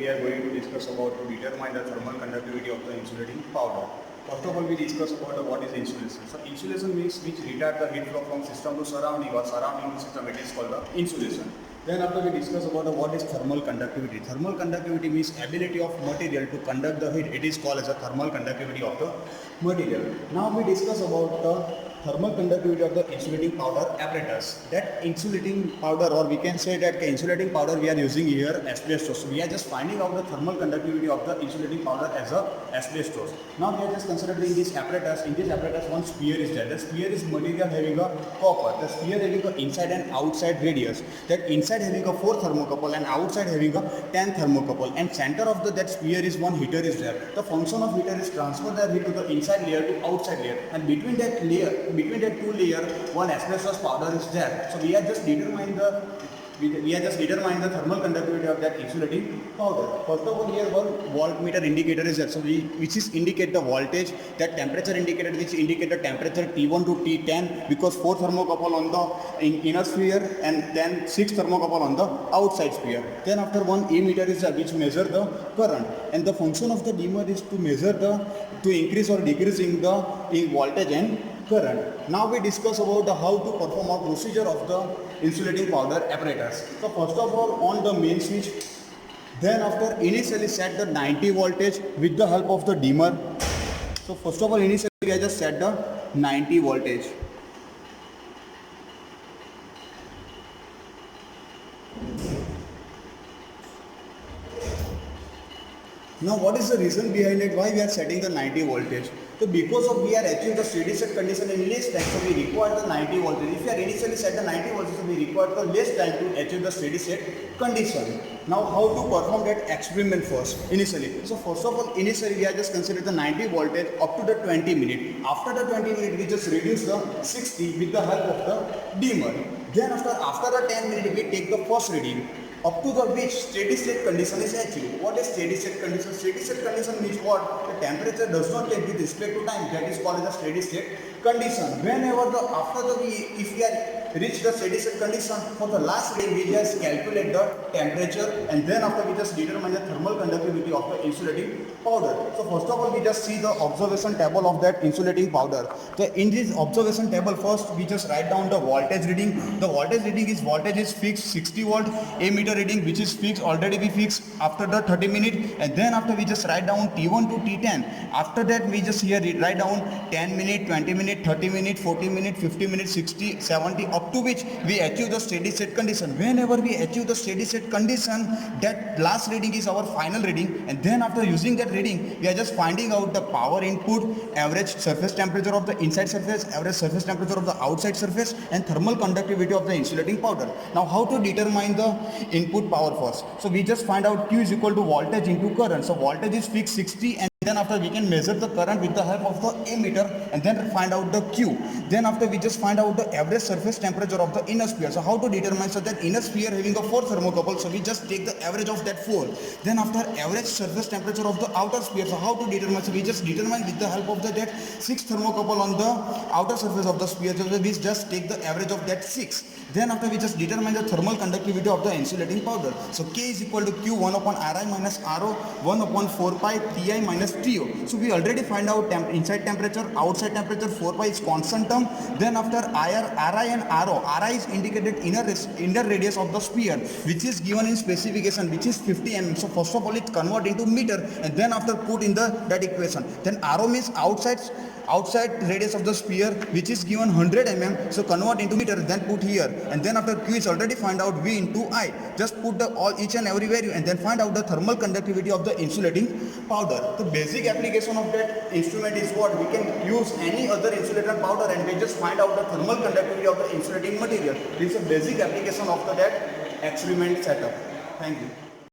we are going to discuss about to determine the thermal conductivity of the insulating powder. First of all, we discuss about what is insulation. So insulation means which retard the heat flow from system to surrounding or surrounding to system. It is called the insulation. Then after we discuss about what is thermal conductivity. Thermal conductivity means ability of material to conduct the heat. It is called as a thermal conductivity of the material. Now we discuss about the thermal conductivity of the insulating powder apparatus. That insulating powder, or we can say that insulating powder we are using here asbestos. So we are just finding out the thermal conductivity of the insulating powder as a asbestos. Now we are just considering this apparatus. In this apparatus, one sphere is there. The sphere is material having a copper. The sphere having a inside and outside radius. That inside having a 4 thermocouple and outside having a 10 thermocouple. And center of that sphere is one heater is there. The function of heater is transfer the heat to the inside layer to outside layer. And between that two layer, one asbestos powder is there. So we are just determining the thermal conductivity of that insulating powder. First of all, here one voltmeter indicator is there. So which is indicate the voltage, that temperature indicator which indicate the temperature T1 to T10, because 4 thermocouple on the inner sphere and then 6 thermocouple on the outside sphere. Then after one ammeter is there which measure the current, and the function of the dimmer is to measure to increase or decreasing the voltage and current. Now we discuss about how to perform a procedure of the insulating powder apparatus. So first of all, on the main switch, then after initially set the 90 voltage with the help of the dimmer. So first of all, initially I just set the 90 voltage. Now what is the reason behind it, why we are setting the 90 voltage? So because of we are achieving the steady state condition in less time, so we require the 90 voltage. If we are initially set the 90 voltage, so we require the less time to achieve the steady state condition. Now how to perform that experiment first, initially. So first of all, initially we are just consider the 90 voltage up to the 20 minute. After the 20 minute, we just reduce the 60 with the help of the dimmer. Then after the 10 minute, we take the first reading. Up to the which steady state condition is achieved. What is steady state condition? Steady state condition means what? The temperature does not change with respect to time. That is called as a steady state condition. Whenever if we are reach the steady state condition, for the last reading we just calculate the temperature, and then after we just determine the thermal conductivity of the insulating powder. So first of all, we just see the observation table of that insulating powder. So in this observation table, first we just write down the voltage reading. The voltage is fixed 60 volt. Ammeter reading which is fixed, already we fixed after the 30 minute, and then after we just write down T1 to T10. After that we just here write down 10 minute, 20 minute, 30 minute, 40 minute, 50 minute, 60, 70, up to which we achieve the steady state condition. Whenever we achieve the steady state condition, that last reading is our final reading, and then after using that reading, we are just finding out the power input, average surface temperature of the inside surface, average surface temperature of the outside surface, and thermal conductivity of the insulating powder. Now how to determine the input power first? So we just find out Q is equal to voltage into current. So voltage is fixed 60, and then after we can measure the current with the help of the ammeter, and then find out the Q. Then after we just find out the average surface temperature of the inner sphere. So how to determine? So that inner sphere having a 4 thermocouple, so we just take the average of that 4. Then after average surface temperature of the outer sphere, so how to determine? So we just determine with the help of that 6 thermocouple on the outer surface of the sphere. So we just take the average of that 6. Then after we just determine the thermal conductivity of the insulating powder. So K is equal to Q 1 upon Ri minus Ro 1 upon 4 pi Ti minus TO. So we already find out inside temperature, outside temperature, 4 pi is constant term. Then after Ri and Ro, Ri is indicated inner radius of the sphere, which is given in specification, which is 50 mm. So first of all, it convert into meter, and then after put in that equation. Then Ro means outside radius of the sphere, which is given 100 mm, so convert into meter, then put here, and then after Q is already find out V into I, just put each and every value, and then find out the thermal conductivity of the insulating powder. The basic application of that instrument is what? We can use any other insulator powder and we just find out the thermal conductivity of the insulating material. This is a basic application of that experiment setup. Thank you.